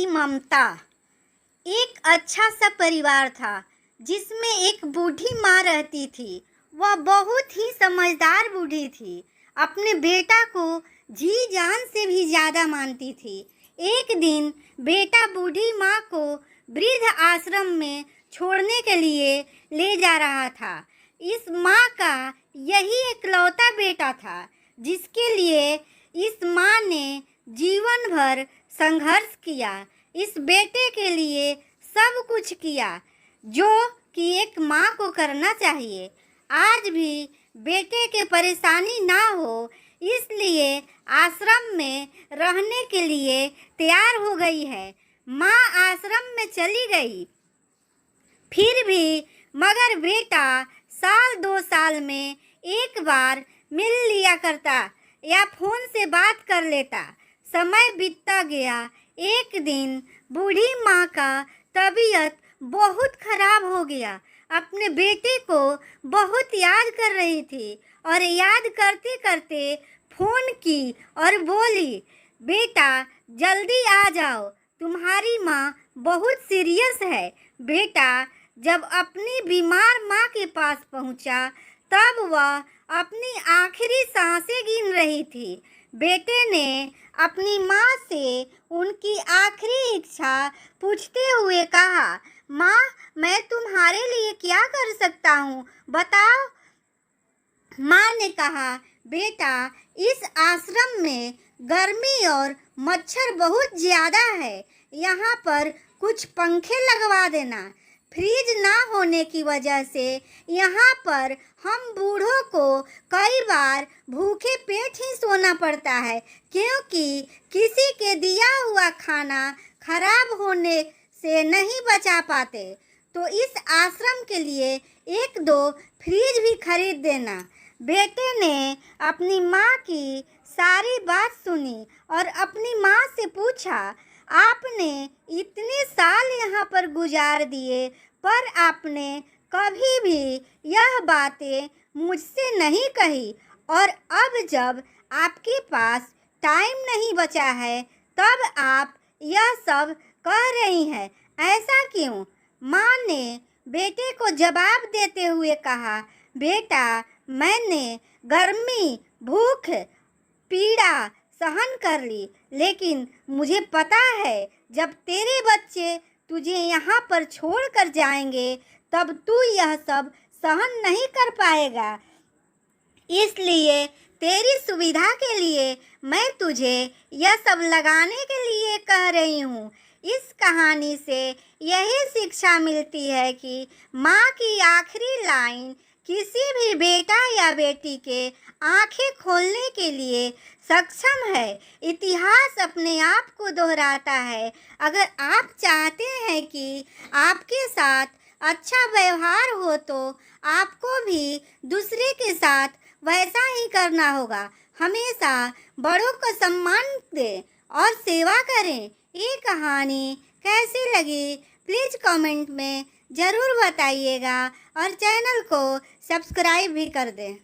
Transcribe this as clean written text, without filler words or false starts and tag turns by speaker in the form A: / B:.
A: की ममता। एक अच्छा सा परिवार था जिसमें एक बूढ़ी माँ रहती थी। वह बहुत ही समझदार बूढ़ी थी। अपने बेटा को जी जान से भी ज़्यादा मानती थी। एक दिन बेटा बूढ़ी माँ को वृद्ध आश्रम में छोड़ने के लिए ले जा रहा था। इस माँ का यही इकलौता बेटा था जिसके लिए इस माँ ने जीवन भर संघर्ष किया। इस बेटे के लिए सब कुछ किया जो कि एक माँ को करना चाहिए। आज भी बेटे के परेशानी ना हो इसलिए आश्रम में रहने के लिए तैयार हो गई है। माँ आश्रम में चली गई, फिर भी मगर बेटा साल 2 साल में एक बार मिल लिया करता या फोन से बात कर लेता। समय बीतता गया। एक दिन बूढ़ी माँ का तबीयत बहुत खराब हो गया। अपने बेटे को बहुत याद कर रही थी और याद करते करते फोन की और बोली, बेटा जल्दी आ जाओ, तुम्हारी माँ बहुत सीरियस है। बेटा जब अपनी बीमार माँ के पास पहुँचा तब वह अपनी आखिरी सांसें गिन रही थी। बेटे ने अपनी माँ से उनकी आखिरी इच्छा पूछते हुए कहा, माँ मैं तुम्हारे लिए क्या कर सकता हूँ, बताओ। माँ ने कहा, बेटा इस आश्रम में गर्मी और मच्छर बहुत ज़्यादा है, यहाँ पर कुछ पंखे लगवा देना। फ्रिज ना होने की वजह से यहाँ पर हम बूढ़ों को कई बार भूखे पेट ही सोना पड़ता है, क्योंकि किसी के दिया हुआ खाना खराब होने से नहीं बचा पाते। तो इस आश्रम के लिए 1-2 फ्रिज भी खरीद देना। बेटे ने अपनी माँ की सारी बात सुनी और अपनी माँ से पूछा, आपने इतने साल यहाँ पर गुजार दिए पर आपने कभी भी यह बातें मुझसे नहीं कही, और अब जब आपके पास टाइम नहीं बचा है तब आप यह सब कह रही हैं, ऐसा क्यों? माँ ने बेटे को जवाब देते हुए कहा, बेटा मैंने गर्मी, भूख, पीड़ा सहन कर ली, लेकिन मुझे पता है जब तेरे बच्चे तुझे यहाँ पर छोड़ कर जाएंगे तब तू यह सब सहन नहीं कर पाएगा। इसलिए तेरी सुविधा के लिए मैं तुझे यह सब लगाने के लिए कह रही हूँ। इस कहानी से यही शिक्षा मिलती है कि माँ की आखिरी लाइन किसी भी बेटा या बेटी के आंखें खोलने के लिए सक्षम है। इतिहास अपने आप को दोहराता है। अगर आप चाहते हैं कि आपके साथ अच्छा व्यवहार हो तो आपको भी दूसरे के साथ वैसा ही करना होगा। हमेशा बड़ों को सम्मान दें और सेवा करें। ये कहानी कैसी लगी प्लीज़ कमेंट में ज़रूर बताइएगा और चैनल को सब्सक्राइब भी कर दें।